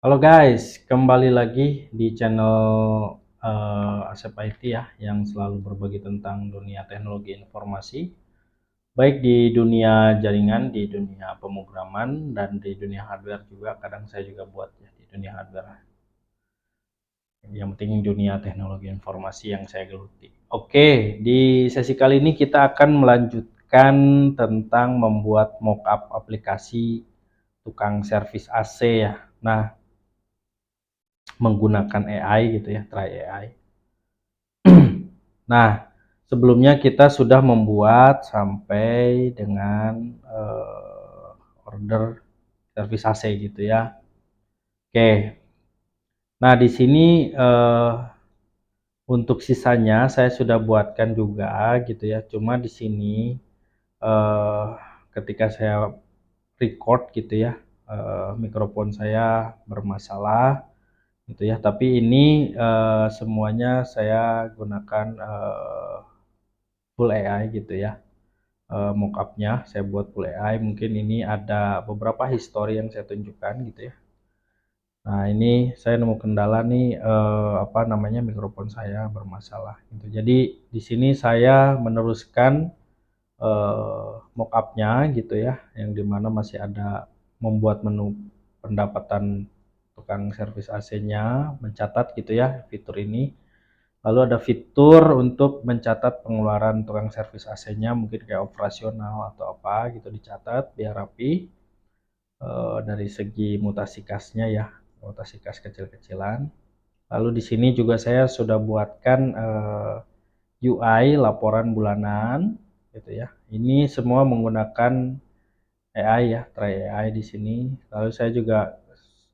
Halo guys, kembali lagi di channel Asep IT ya, yang selalu berbagi tentang dunia teknologi informasi, baik di dunia jaringan, di dunia pemrograman, dan di dunia hardware juga. Kadang saya juga buat ya di dunia hardware. Yang penting dunia teknologi informasi yang saya geluti. Oke, di sesi kali ini kita akan melanjutkan tentang membuat mockup aplikasi tukang servis AC ya. Nah, menggunakan AI gitu ya, try AI. Nah, sebelumnya kita sudah membuat sampai dengan order servis AC gitu ya. Oke. Nah, di sini untuk sisanya saya sudah buatkan juga gitu ya. Cuma di sini eh, ketika saya record gitu ya, mikrofon saya bermasalah gitu ya. Tapi ini semuanya saya gunakan full AI gitu ya. Mockupnya saya buat full AI. Mungkin ini ada beberapa history yang saya tunjukkan gitu ya. Nah, ini saya nemu kendala nih, apa namanya, mikrofon saya bermasalah gitu. Jadi di sini saya meneruskan mockupnya gitu ya, yang dimana masih ada membuat menu pendapatan tukang servis AC-nya, mencatat gitu ya fitur ini. Lalu ada fitur untuk mencatat pengeluaran tukang servis AC-nya, mungkin kayak operasional atau apa gitu, dicatat biar rapi. Dari segi mutasi kasnya ya, mutasi kas kecil-kecilan. Lalu di sini juga saya sudah buatkan UI laporan bulanan gitu ya. Ini semua menggunakan AI ya, try AI di sini. Lalu saya juga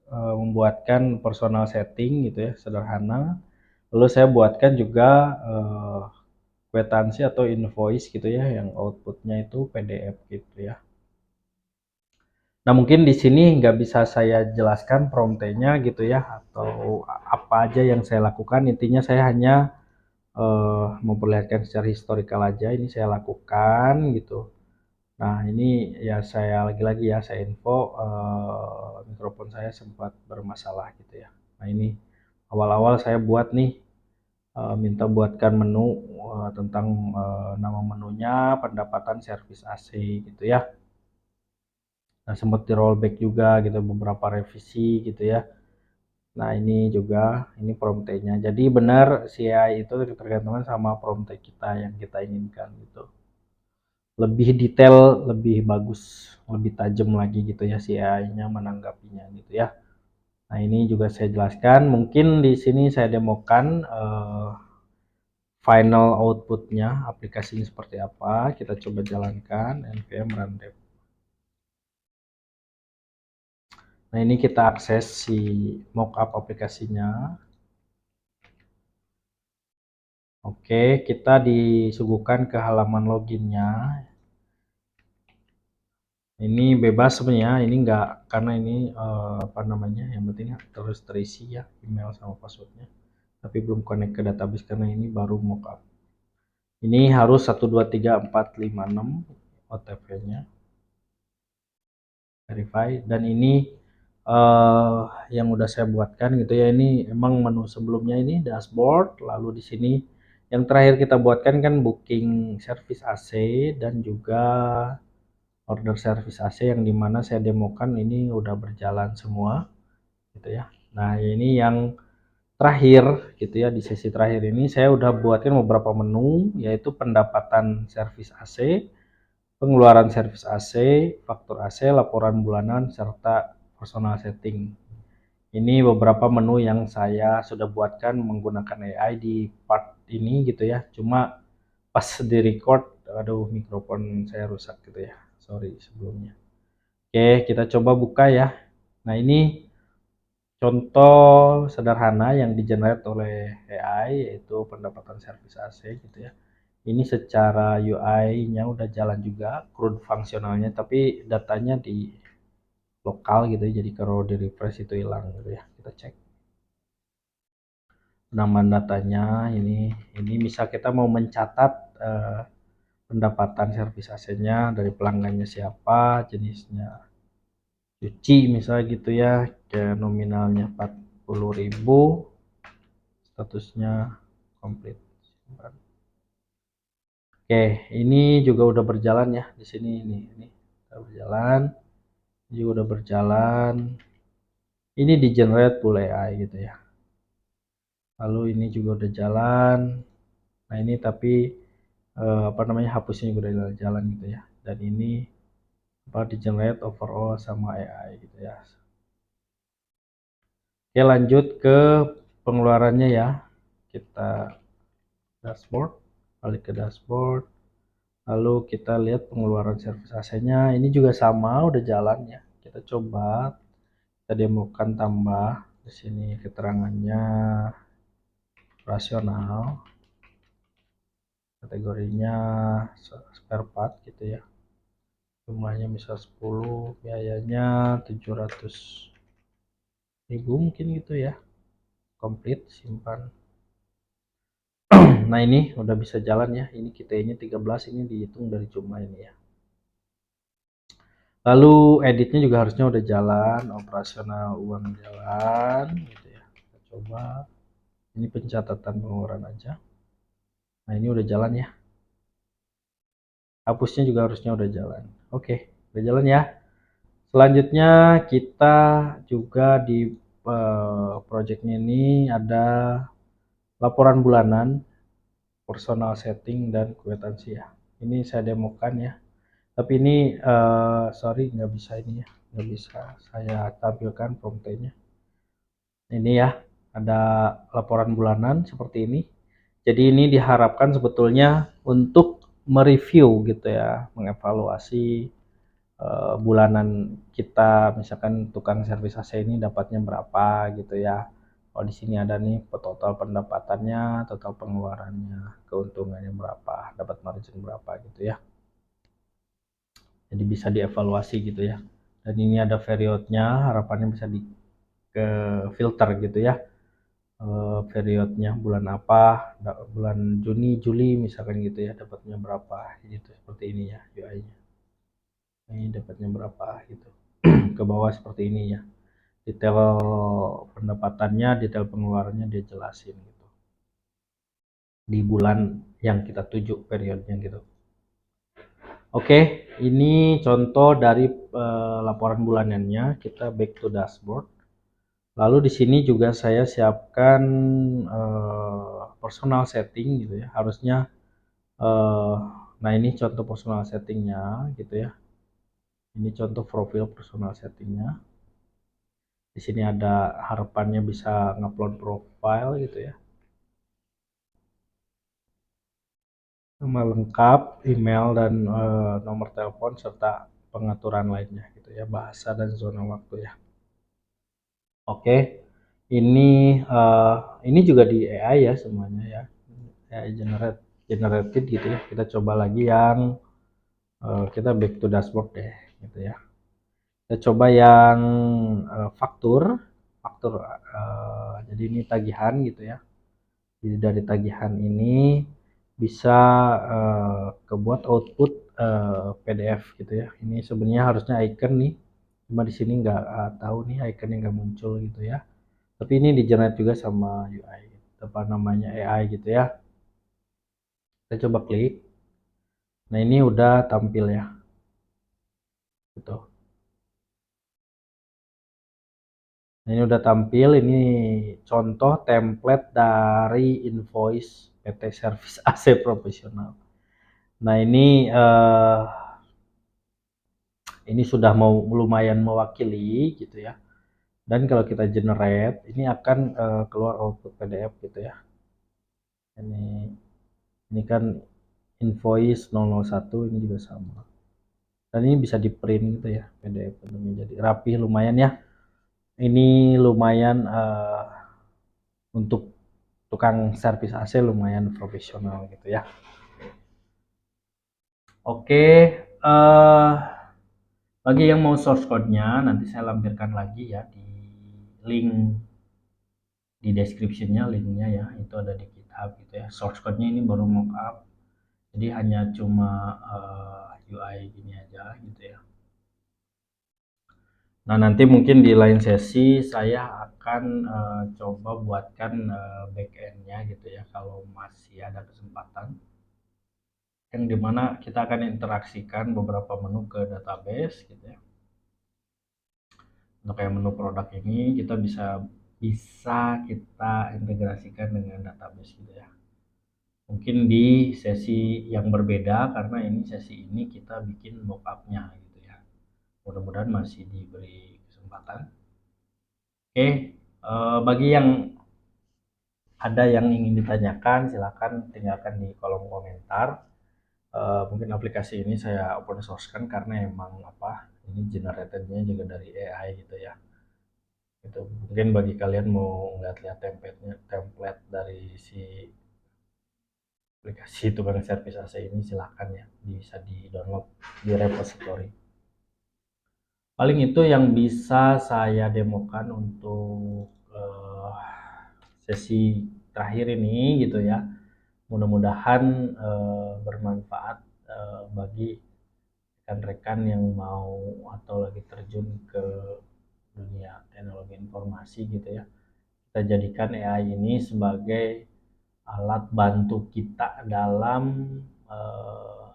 membuatkan personal setting gitu ya, sederhana. Lalu saya buatkan juga kwitansi atau invoice gitu ya, yang outputnya itu PDF gitu ya. Nah, mungkin di sini nggak bisa saya jelaskan promptnya gitu ya, atau apa aja yang saya lakukan. Intinya saya hanya memperlihatkan secara historikal aja ini saya lakukan gitu. Nah, ini ya saya lagi-lagi ya saya info mikrofon saya sempat bermasalah gitu ya. Nah, ini awal-awal saya buat nih, minta buatkan menu tentang nama menunya, pendapatan servis AC gitu ya. Nah, sempat di rollback juga gitu, beberapa revisi gitu ya. Nah, ini juga ini prompt-nya. Jadi benar CI itu tergantung sama prompt kita yang kita inginkan gitu. Lebih detail, lebih bagus, lebih tajam lagi gitu ya CI-nya menanggapinya gitu ya. Nah, ini juga saya jelaskan. Mungkin di sini saya demokan final outputnya, aplikasinya seperti apa. Kita coba jalankan npm run dev. Nah, ini kita akses si mockup aplikasinya. Oke, kita disuguhkan ke halaman loginnya. Ini bebas sebenarnya, ini enggak, karena ini apa namanya, yang penting terus terisi ya email sama passwordnya. Tapi belum connect ke database karena ini baru mockup. Ini harus 123456 OTP-nya verify, dan ini yang udah saya buatkan gitu ya. Ini emang menu sebelumnya ini dashboard, lalu di sini yang terakhir kita buatkan kan booking service AC dan juga order service AC, yang dimana saya demokan ini udah berjalan semua gitu ya. Nah, ini yang terakhir gitu ya, di sesi terakhir ini saya udah buatkan beberapa menu, yaitu pendapatan servis AC, pengeluaran servis AC, faktur AC, laporan bulanan, serta personal setting. Ini beberapa menu yang saya sudah buatkan menggunakan AI di part ini gitu ya. Cuma pas di record, aduh, mikrofon saya rusak gitu ya. Sorry sebelumnya. Oke, kita coba buka ya. Nah, ini contoh sederhana yang di-generate oleh AI, yaitu pendapatan servis AC gitu ya. Ini secara UI-nya udah jalan juga, CRUD fungsionalnya, tapi datanya di lokal gitu ya. Jadi kalau di refresh itu hilang gitu ya. Kita cek penambahan datanya. Ini misal kita mau mencatat pendapatan servis AC-nya dari pelanggannya siapa, jenisnya cuci misalnya gitu ya, Oke, nominalnya 40.000, statusnya komplit. Oke, ini juga udah berjalan ya di sini, ini udah berjalan, ini juga udah berjalan. Ini di generate full AI gitu ya. Lalu ini juga udah jalan. Nah ini tapi apa namanya, hapusnya juga udah jalan gitu ya. Dan ini apa, di generate overall sama AI gitu ya. Oke, lanjut ke pengeluarannya ya. Kita dashboard, balik ke dashboard. Lalu kita lihat pengeluaran service AC-nya. Ini juga sama, udah jalan ya. Kita coba, kita demokan, tambah di sini keterangannya rasional, kategorinya spare part gitu ya. Jumlahnya misal 10, biayanya 700.000 mungkin gitu ya. Komplit, simpan. Nah ini udah bisa jalan ya. Ini QT-nya 13, ini dihitung dari jumlah ini ya. Lalu editnya juga harusnya udah jalan, operasional uang jalan gitu ya. Kita coba, ini pencatatan pengeluaran aja. Nah ini udah jalan ya. Hapusnya juga harusnya udah jalan. Oke, udah jalan ya. Selanjutnya kita juga di projectnya ini ada laporan bulanan, personal setting, dan kwitansi ya. Ini saya demokan ya. Tapi ini sorry nggak bisa ini ya, nggak bisa saya tampilkan promptnya. Ini ya, ada laporan bulanan seperti ini. Jadi ini diharapkan sebetulnya untuk mereview gitu ya, mengevaluasi bulanan kita, misalkan tukang servis AC ini dapatnya berapa gitu ya. Oh di sini ada nih total pendapatannya, total pengeluarannya, keuntungannya berapa, dapat margin berapa gitu ya. Jadi bisa dievaluasi gitu ya. Dan ini ada periodnya, harapannya bisa di ke filter gitu ya. Periodnya bulan apa, bulan Juni, Juli misalkan gitu ya, dapatnya berapa gitu, seperti ini ya UI-nya. Ini dapatnya berapa gitu. Ke bawah seperti ini ya. Detail pendapatannya, detail pengeluarannya dia jelasin gitu. Di bulan yang kita tuju periodnya gitu. Oke, ini contoh dari laporan bulanannya. Kita back to dashboard. Lalu di sini juga saya siapkan personal setting gitu ya. Harusnya nah ini contoh personal settingnya gitu ya. Ini contoh profil personal settingnya. Di sini ada harapannya bisa ngupload profile gitu ya. Nama lengkap, email, dan nomor telepon, serta pengaturan lainnya gitu ya, bahasa dan zona waktu ya. Oke, ini juga di AI ya semuanya ya, AI generated gitu ya. Kita coba lagi yang kita back to dashboard deh gitu ya. Kita coba yang faktur, jadi ini tagihan gitu ya. Jadi dari tagihan ini bisa kebuat output PDF gitu ya. Ini sebenarnya harusnya icon nih, cuma di sini nggak tahu nih iconnya nggak muncul gitu ya. Tapi ini di generate juga sama UI, apa namanya, AI gitu ya. Kita coba klik. Nah ini udah tampil ya, gitu. Nah, ini udah tampil. Ini contoh template dari invoice PT Service AC Profesional. Nah ini sudah mau lumayan mewakili gitu ya. Dan kalau kita generate, ini akan keluar output PDF gitu ya. Ini kan invoice 001, ini juga sama. Dan ini bisa di print gitu ya, PDF bentuknya, jadi rapi lumayan ya. Ini lumayan untuk tukang servis AC lumayan profesional gitu ya. Oke, bagi yang mau source code-nya nanti saya lampirkan lagi ya di link di description-nya, linknya ya, itu ada di GitHub gitu ya. Source code-nya ini baru mockup, jadi hanya cuma UI gini aja gitu ya. Nah, nanti mungkin di lain sesi saya akan coba buatkan back-end-nya gitu ya, kalau masih ada kesempatan. Yang dimana kita akan interaksikan beberapa menu ke database gitu ya. Untuk kayak menu produk ini kita bisa kita integrasikan dengan database gitu ya. Mungkin di sesi yang berbeda karena ini sesi ini kita bikin mockupnya gitu ya. Mudah-mudahan masih diberi kesempatan. Oke, bagi yang ada yang ingin ditanyakan silakan tinggalkan di kolom komentar. Mungkin aplikasi ini saya open source kan karena emang apa ini generatednya juga dari AI gitu ya. Itu mungkin bagi kalian mau lihat-lihat template dari si aplikasi tukang servis AC ini silakan ya, bisa di download di repository. Paling itu yang bisa saya demokan untuk sesi terakhir ini gitu ya. Mudah-mudahan bermanfaat bagi rekan-rekan yang mau atau lagi terjun ke dunia teknologi informasi gitu ya. Kita jadikan AI ini sebagai alat bantu kita eh,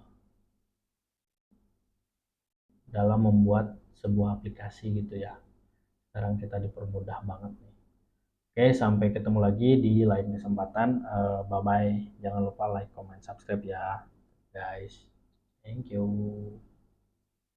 dalam membuat sebuah aplikasi gitu ya. Sekarang kita dipermudah banget nih. Oke, sampai ketemu lagi di lain kesempatan. Bye bye. Jangan lupa like, comment, subscribe ya, guys. Thank you.